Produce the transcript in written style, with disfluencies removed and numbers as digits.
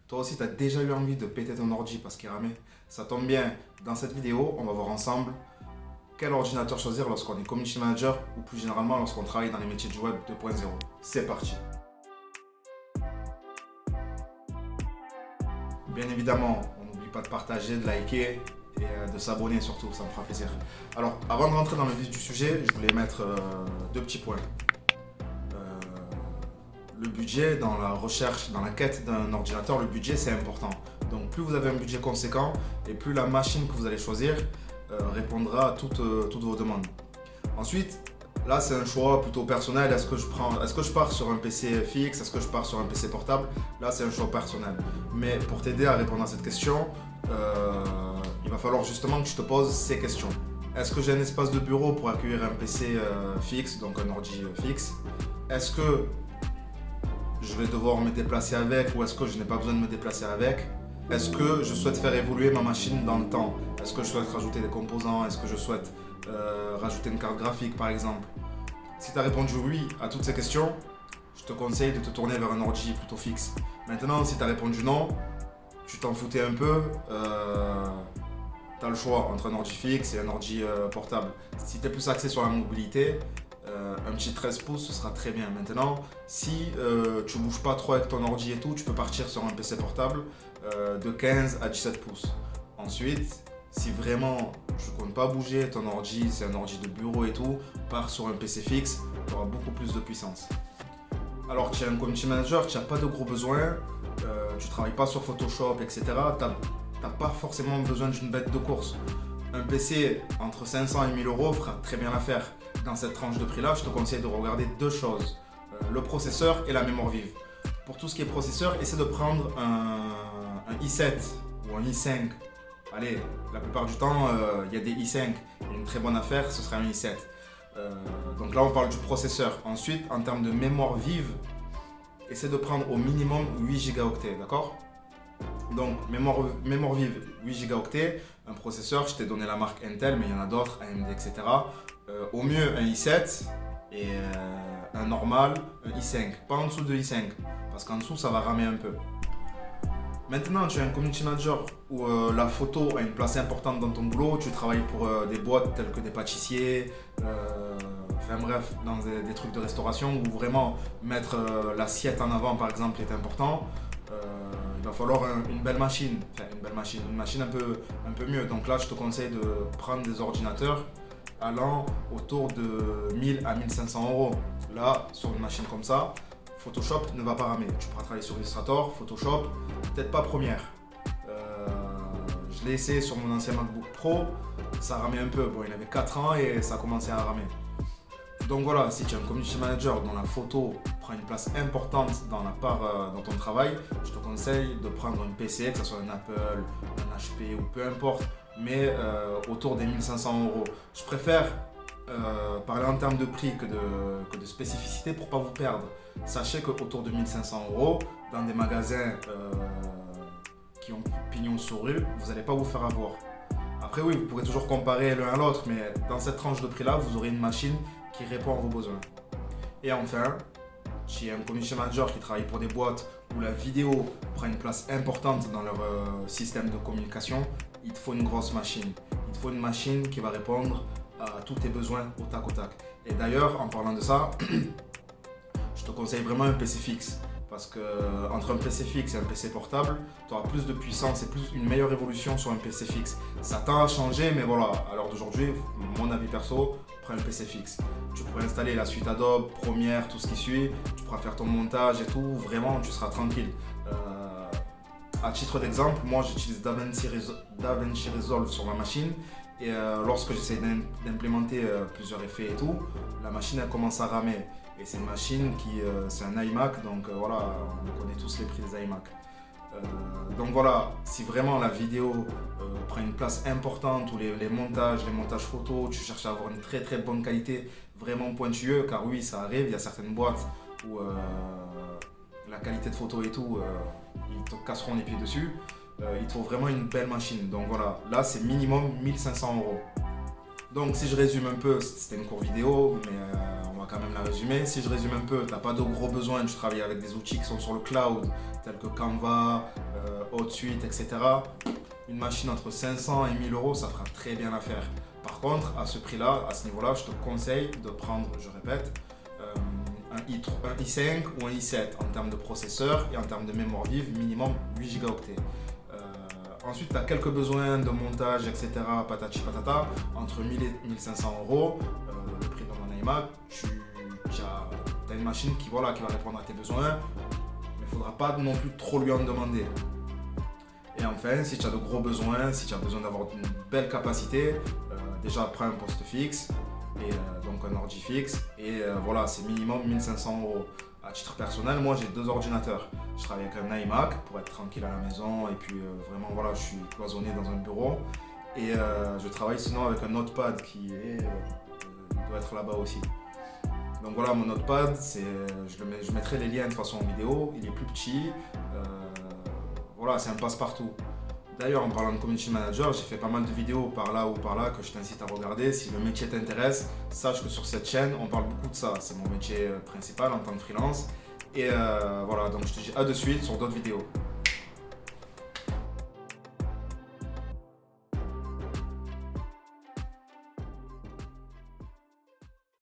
Toi aussi, tu as déjà eu envie de péter ton ordi parce qu'il ramait. Ça tombe bien, dans cette vidéo, on va voir ensemble quel ordinateur choisir lorsqu'on est community manager ou plus généralement lorsqu'on travaille dans les métiers du web 2.0. C'est parti. Bien évidemment, on n'oublie pas de partager, de liker et de s'abonner surtout, ça me fera plaisir. Alors, avant de rentrer dans le vif du sujet, je voulais mettre deux petits points. Le budget dans la recherche, dans la quête d'un ordinateur, le budget c'est important. Donc plus vous avez un budget conséquent et plus la machine que vous allez choisir répondra à toutes vos demandes. Ensuite, là c'est un choix plutôt personnel. Est-ce que je pars sur un PC fixe? Est-ce que je pars sur un PC portable? Là c'est un choix personnel. Mais pour t'aider à répondre à cette question, il va falloir justement que tu te poses ces questions. Est-ce que j'ai un espace de bureau pour accueillir un PC fixe, donc un ordi fixe? Est-ce que je vais devoir me déplacer avec ou est-ce que je n'ai pas besoin de me déplacer avec? Est-ce que je souhaite faire évoluer ma machine dans le temps? Est-ce que je souhaite rajouter des composants? Est-ce que je souhaite rajouter une carte graphique par exemple? Si tu as répondu oui à toutes ces questions, je te conseille de te tourner vers un ordi plutôt fixe. Maintenant, si tu as répondu non, tu t'en foutais un peu, tu as le choix entre un ordi fixe et un ordi portable. Si tu es plus axé sur la mobilité, un petit 13 pouces ce sera très bien. Maintenant, si tu ne bouges pas trop avec ton ordi et tout, tu peux partir sur un PC portable de 15 à 17 pouces. Ensuite, si vraiment tu ne comptes pas bouger, ton ordi c'est un ordi de bureau et tout, pars sur un PC fixe, tu auras beaucoup plus de puissance. Alors tu es un community manager, tu n'as pas de gros besoins, tu ne travailles pas sur Photoshop, etc. Tu n'as pas forcément besoin d'une bête de course. Un PC entre 500 et 1000 euros fera très bien l'affaire. Dans cette tranche de prix là, je te conseille de regarder deux choses, le processeur et la mémoire vive. Pour tout ce qui est processeur, essaie de prendre un i7 ou un i5. Allez, la plupart du temps, il y a des i5. Une très bonne affaire, ce sera un i7. Donc là, on parle du processeur. Ensuite, en termes de mémoire vive, essaie de prendre au minimum 8 Go, d'accord? Donc, mémoire vive 8 Go, un processeur, je t'ai donné la marque Intel, mais il y en a d'autres, AMD, etc. Au mieux un i7 et un normal, un i5, pas en dessous de i5, parce qu'en dessous ça va ramer un peu. Maintenant, tu es un community manager où la photo a une place importante dans ton boulot, tu travailles pour des boîtes telles que des pâtissiers, enfin bref, dans des trucs de restauration où vraiment mettre l'assiette en avant par exemple est important. Il va falloir une belle machine, une machine un peu mieux. Donc là, je te conseille de prendre des ordinateurs allant autour de 1000 à 1500 euros. Là, sur une machine comme ça, Photoshop ne va pas ramer. Tu pourras travailler sur Illustrator, Photoshop, peut-être pas Premiere. Je l'ai essayé sur mon ancien MacBook Pro, ça ramait un peu. Bon, il avait 4 ans et ça a commencé à ramer. Donc voilà, si tu es un community manager dont la photo prend une place importante dans ton travail, je te conseille de prendre un PC, que ce soit un Apple, un HP ou peu importe, mais autour des 1500 euros. Je préfère parler en termes de prix que de spécificité pour ne pas vous perdre. Sachez qu'autour de 1500 euros, dans des magasins qui ont pignon sur rue, vous n'allez pas vous faire avoir. Après oui, vous pourrez toujours comparer l'un à l'autre, mais dans cette tranche de prix-là, vous aurez une machine qui répond à vos besoins. Et enfin, si un community manager qui travaille pour des boîtes où la vidéo prend une place importante dans leur système de communication, il te faut une grosse machine. Il te faut une machine qui va répondre à tous tes besoins au tac au tac. Et d'ailleurs, en parlant de ça, je te conseille vraiment un PC fixe. Parce que entre un PC fixe et un PC portable, tu auras plus de puissance et une meilleure évolution sur un PC fixe. Ça tend à changer, mais voilà, à l'heure d'aujourd'hui, mon avis perso, prends un PC fixe. Tu pourrais installer la suite Adobe, Premiere, tout ce qui suit, tu pourras faire ton montage et tout, vraiment, tu seras tranquille. À titre d'exemple, moi j'utilise DaVinci Resolve sur ma machine et lorsque j'essaie d'implémenter plusieurs effets et tout, la machine elle commence à ramer. Et c'est une machine c'est un iMac, donc voilà, on connaît tous les prix des iMac. Donc voilà, si vraiment la vidéo prend une place importante ou les montages photos, tu cherches à avoir une très très bonne qualité, vraiment pointueux, car oui, ça arrive, il y a certaines boîtes où la qualité de photo et tout, ils te casseront les pieds dessus. Il te faut vraiment une belle machine. Donc voilà, là c'est minimum 1500 euros. Donc si je résume un peu, c'était une courte vidéo, mais on va quand même la résumer. Si je résume un peu, tu n'as pas de gros besoins, tu travailles avec des outils qui sont sur le cloud, tels que Canva, HotSuite, etc. Une machine entre 500 et 1000 euros, ça fera très bien l'affaire. Par contre, à ce prix-là, à ce niveau-là, je te conseille de prendre, je répète, un i5 ou un i7 en termes de processeur et en termes de mémoire vive, minimum 8 Go. Ensuite, tu as quelques besoins de montage, etc. Patati patata, entre 1000 et 1500 euros, le prix de mon iMac, tu as une machine qui va répondre à tes besoins, mais il ne faudra pas non plus trop lui en demander. Et enfin, si tu as de gros besoins, si tu as besoin d'avoir une belle capacité, déjà prends un poste fixe, et donc un ordi fixe, et voilà, c'est minimum 1500 euros. À titre personnel, moi j'ai 2 ordinateurs. Je travaille avec un iMac pour être tranquille à la maison et puis vraiment voilà, je suis cloisonné dans un bureau. Et je travaille sinon avec un notepad qui doit être là-bas aussi. Donc voilà, mon notepad, je mettrai les liens de façon en vidéo. Il est plus petit, voilà, c'est un passe-partout. D'ailleurs, en parlant de community manager, j'ai fait pas mal de vidéos par là ou par là que je t'incite à regarder. Si le métier t'intéresse, sache que sur cette chaîne, on parle beaucoup de ça. C'est mon métier principal en tant que freelance. Et voilà, donc je te dis à de suite sur d'autres vidéos.